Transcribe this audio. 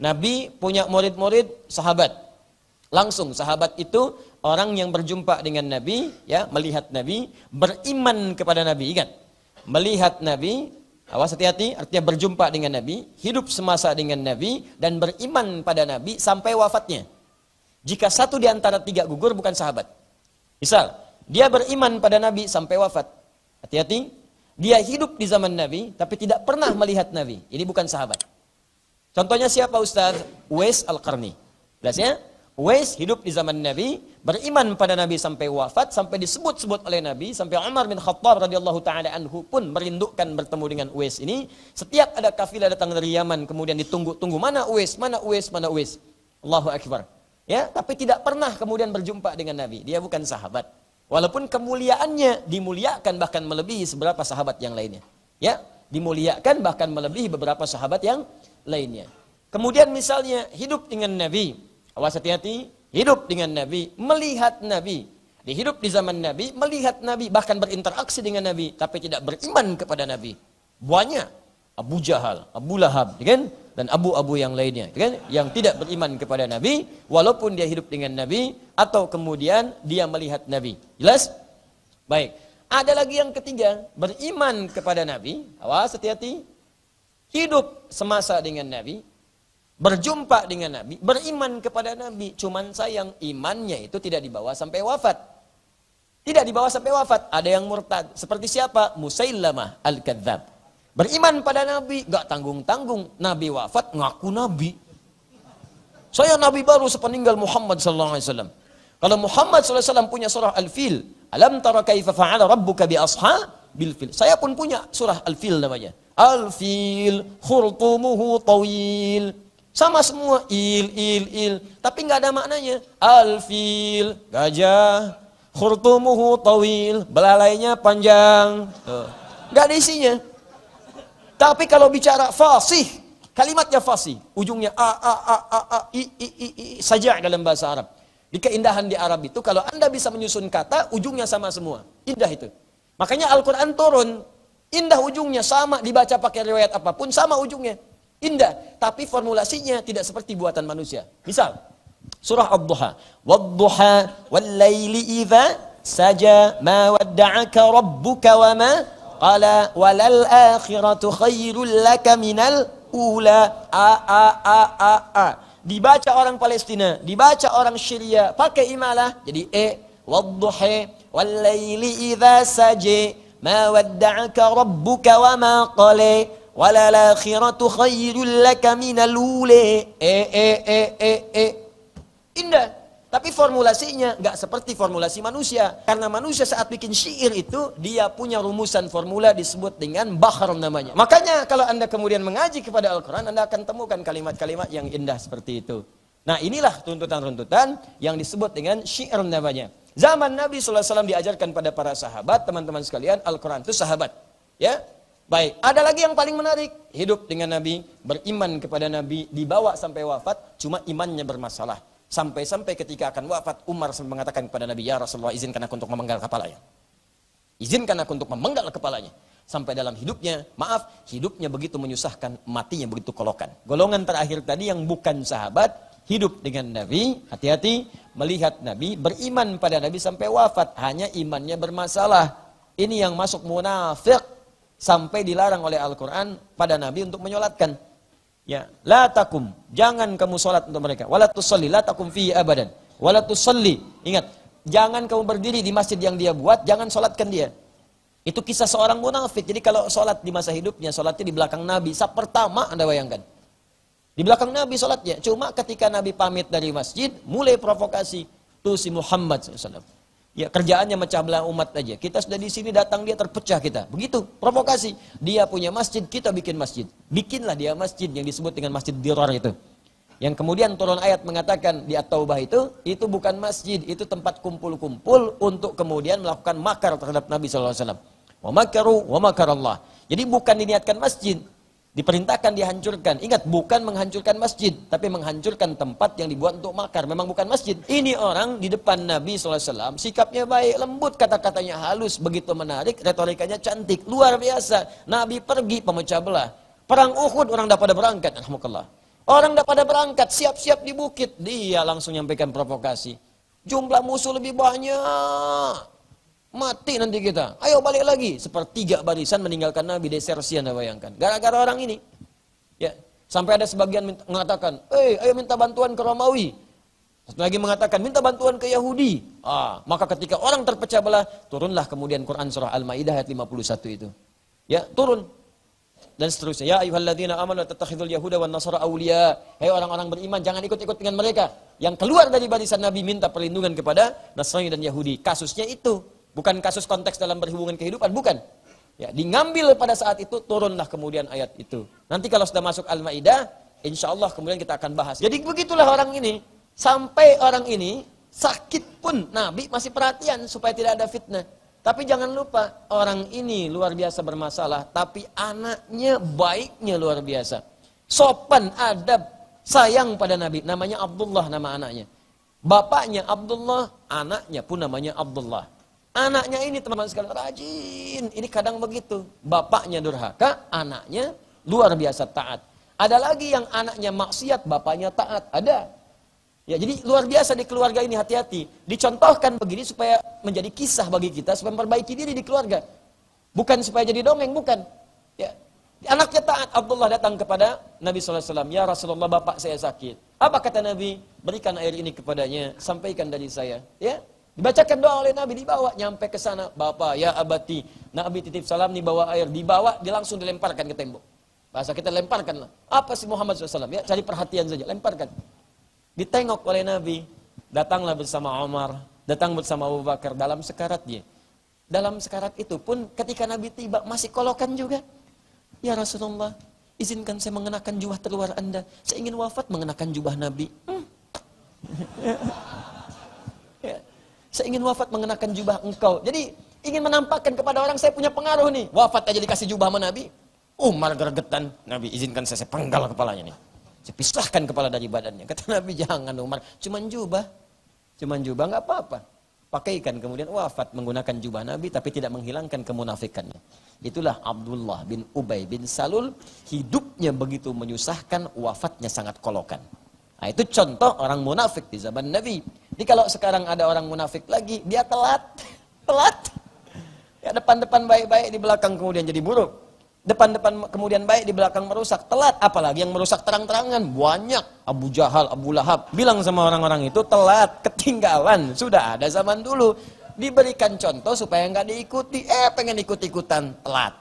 Nabi punya murid-murid sahabat. Langsung sahabat itu orang yang berjumpa dengan Nabi, ya, melihat Nabi, beriman kepada Nabi. Ingat, melihat Nabi, awas hati-hati, artinya berjumpa dengan Nabi, hidup semasa dengan Nabi, dan beriman pada Nabi sampai wafatnya. Jika satu di antara tiga gugur, bukan sahabat. Misal, dia beriman pada Nabi sampai wafat. Hati-hati, dia hidup di zaman Nabi, tapi tidak pernah melihat Nabi. Ini bukan sahabat. Contohnya siapa Ustaz? Uwais Al-Qarni. Jelas ya? Uwais hidup di zaman Nabi, beriman pada Nabi sampai wafat, sampai disebut-sebut oleh Nabi, sampai Umar bin Khattab radhiyallahu taala anhu pun merindukan bertemu dengan Uwais ini. Setiap ada kafilah datang dari Yaman, kemudian ditunggu-tunggu, mana Uwais, mana Uwais, mana Uwais. Allahu Akbar. Ya, tapi tidak pernah kemudian berjumpa dengan Nabi. Dia bukan sahabat. Walaupun kemuliaannya dimuliakan bahkan melebihi beberapa sahabat yang lainnya. Ya, dimuliakan bahkan melebihi beberapa sahabat yang lainnya. Kemudian misalnya hidup dengan Nabi, awas hati-hati, hidup dengan Nabi, melihat Nabi, dihidup di zaman Nabi, melihat Nabi, bahkan berinteraksi dengan Nabi, tapi tidak beriman kepada Nabi. Banyak Abu Jahal, Abu Lahab, kan? Dan abu-abu yang lainnya, kan? Yang tidak beriman kepada Nabi, walaupun dia hidup dengan Nabi, atau kemudian dia melihat Nabi. Jelas? Baik. Ada lagi yang ketiga, beriman kepada Nabi, awas hati-hati, hidup semasa dengan Nabi, berjumpa dengan Nabi, beriman kepada Nabi, cuman sayang imannya itu tidak dibawa sampai wafat. Tidak dibawa sampai wafat. Ada yang murtad. Seperti siapa? Musailamah Al-Kadzab. Beriman pada Nabi, gak tanggung-tanggung. Nabi wafat, ngaku Nabi. Saya Nabi baru sepeninggal Muhammad SAW. Kalau Muhammad SAW punya surah Al-Fil, alam tara kaifa fa'ala rabbuka bi ashabil fil. Saya pun punya surah Al-Fil namanya. Al-Fil, khurtumuhu tawil. Sama semua, il. Tapi nggak ada maknanya. Al-Fil, gajah. Khurtumuhu tawil, belalainya panjang. Nggak ada isinya. Tapi kalau bicara fasih, kalimatnya fasih. Ujungnya i saja dalam bahasa Arab. Di keindahan di Arab itu, kalau Anda bisa menyusun kata, ujungnya sama semua. Indah itu. Makanya Al-Quran turun. Indah ujungnya, sama dibaca pakai riwayat apapun, sama ujungnya. Indah, tapi formulasinya tidak seperti buatan manusia. Misal, surah Ad-Duha. Wad-duha wal-laili idza saja ma wadda'aka rabbuka wa ma qala walal akhiratu khairul laka minal ula. Dibaca orang Palestina, dibaca orang Syria, pakai imalah, jadi wad-duha wal-laili idza saja ma wadda'aka rabbuka wa ma qala walal akhiratu khairul laka minal ula. Indah, tapi formulasinya nggak seperti formulasi manusia. Karena manusia saat bikin syair itu, dia punya rumusan formula disebut dengan bahr namanya. Makanya kalau Anda kemudian mengaji kepada Al-Quran, Anda akan temukan kalimat-kalimat yang indah seperti itu. Nah, inilah tuntutan-tuntutan yang disebut dengan syair namanya. Zaman Nabi SAW diajarkan pada para sahabat, teman-teman sekalian, Al-Quran itu sahabat. Ya, baik. Ada lagi yang paling menarik, hidup dengan Nabi, beriman kepada Nabi, dibawa sampai wafat, cuma imannya bermasalah. Sampai-sampai ketika akan wafat, Umar mengatakan kepada Nabi, ya Rasulullah, izinkan aku untuk memenggal kepalanya. Izinkan aku untuk memenggal kepalanya. Sampai dalam hidupnya, maaf, hidupnya begitu menyusahkan, matinya begitu kolokan. Golongan terakhir tadi yang bukan sahabat, hidup dengan Nabi, hati-hati, melihat Nabi, beriman pada Nabi sampai wafat, hanya imannya bermasalah. Ini yang masuk munafik, sampai dilarang oleh Al-Quran pada Nabi untuk menyolatkan. Ya, la takum, jangan kamu sholat untuk mereka. Wala tusalli, la takum fi abadan. Wala tusalli, ingat, jangan kamu berdiri di masjid yang dia buat, jangan sholatkan dia. Itu kisah seorang munafik. Jadi kalau sholat di masa hidupnya, sholatnya di belakang Nabi. Saf pertama, Anda bayangkan. Di belakang Nabi sholatnya. Cuma ketika Nabi pamit dari masjid, mulai provokasi. Tuh si Muhammad SAW. Ya, kerjaannya mecah belah umat aja. Kita sudah di sini, datang dia terpecah kita. Begitu, provokasi. Dia punya masjid, kita bikin masjid. Bikinlah dia masjid yang disebut dengan masjid Dirar itu. Yang kemudian turun ayat mengatakan di At-Taubah itu bukan masjid, itu tempat kumpul-kumpul untuk kemudian melakukan makar terhadap Nabi SAW. Wa makaru wa makarallah. Jadi bukan diniatkan masjid. Diperintahkan dihancurkan. Ingat, bukan menghancurkan masjid, tapi menghancurkan tempat yang dibuat untuk makar. Memang bukan masjid. Ini orang di depan Nabi SAW, sikapnya baik, lembut, kata-katanya halus, begitu menarik, retorikanya cantik, luar biasa. Nabi pergi pemecah belah. Perang Uhud orang dah pada berangkat, alhamdulillah. Orang udah pada berangkat, siap-siap di bukit. Dia langsung nyampaikan provokasi. Jumlah musuh lebih banyak. Mati nanti kita. Ayo balik lagi. Sepertiga barisan meninggalkan Nabi, desersi Anda bayangkan. Gara-gara orang ini. Ya, sampai ada sebagian mengatakan, ayo minta bantuan ke Romawi. Satu lagi mengatakan, minta bantuan ke Yahudi. Maka ketika orang terpecah belah, turunlah kemudian Quran surah Al-Maidah ayat 51 itu. Ya, turun. Dan seterusnya. Ya ayyuhalladzina amanu tattakhidul yahuda wan nasara awliya. Hei orang-orang beriman, jangan ikut-ikut dengan mereka. Yang keluar dari barisan Nabi minta perlindungan kepada Nasrani dan Yahudi. Kasusnya itu. Bukan kasus konteks dalam berhubungan kehidupan, bukan. Ya, diambil pada saat itu, turunlah kemudian ayat itu. Nanti kalau sudah masuk Al-Maidah, insya Allah kemudian kita akan bahas. Jadi begitulah orang ini. Sampai orang ini sakit pun Nabi masih perhatian supaya tidak ada fitnah. Tapi jangan lupa, orang ini luar biasa bermasalah, tapi anaknya baiknya luar biasa. Sopan, adab, sayang pada Nabi. Namanya Abdullah nama anaknya. Bapaknya Abdullah, anaknya pun namanya Abdullah. Anaknya ini teman-teman sekalian rajin. Ini kadang begitu. Bapaknya durhaka, anaknya luar biasa taat. Ada lagi yang anaknya maksiat, bapaknya taat. Ada. Ya, jadi luar biasa di keluarga ini, hati-hati. Dicontohkan begini supaya menjadi kisah bagi kita, supaya memperbaiki diri di keluarga. Bukan supaya jadi dongeng, bukan. Ya. Anaknya taat, Abdullah datang kepada Nabi SAW. Ya Rasulullah, bapak saya sakit. Apa kata Nabi? Berikan air ini kepadanya, sampaikan dari saya. Ya. Dibacakan doa oleh Nabi, dibawa, nyampe ke sana. Bapak, ya abati, Nabi titip salam nih, bawa air. Dibawa, langsung dilemparkan ke tembok. Bahasa kita lemparkan lah. Apa sih Muhammad SAW? Ya, cari perhatian saja, lemparkan. Ditengok oleh Nabi, datanglah bersama Umar, datang bersama Abu Bakar dalam sekarat dia. Dalam sekarat itu pun ketika Nabi tiba masih kolokan juga. Ya Rasulullah, izinkan saya mengenakan jubah terluar Anda. Saya ingin wafat mengenakan jubah Nabi. Ya. Saya ingin wafat mengenakan jubah engkau. Jadi ingin menampakkan kepada orang saya punya pengaruh nih. Wafat aja dikasih jubah sama Nabi. Umar gergetan. Nabi izinkan saya penggal kepalanya nih. Saya pisahkan kepala dari badannya. Kata Nabi, jangan Umar, cuman jubah nggak apa-apa. Pakaikan, kemudian wafat menggunakan jubah Nabi, tapi tidak menghilangkan kemunafikannya. Itulah Abdullah bin Ubay bin Salul, hidupnya begitu menyusahkan, wafatnya sangat kolokan. Nah, itu contoh orang munafik di zaman Nabi. Jadi kalau sekarang ada orang munafik lagi, dia telat. Ya, depan-depan baik-baik, di belakang kemudian jadi buruk. Depan-depan kemudian baik, di belakang merusak. Telat, apalagi yang merusak terang-terangan. Banyak. Abu Jahal, Abu Lahab. Bilang sama orang-orang itu, telat, ketinggalan. Sudah ada zaman dulu. Diberikan contoh supaya nggak diikuti. Pengen ikut-ikutan, telat.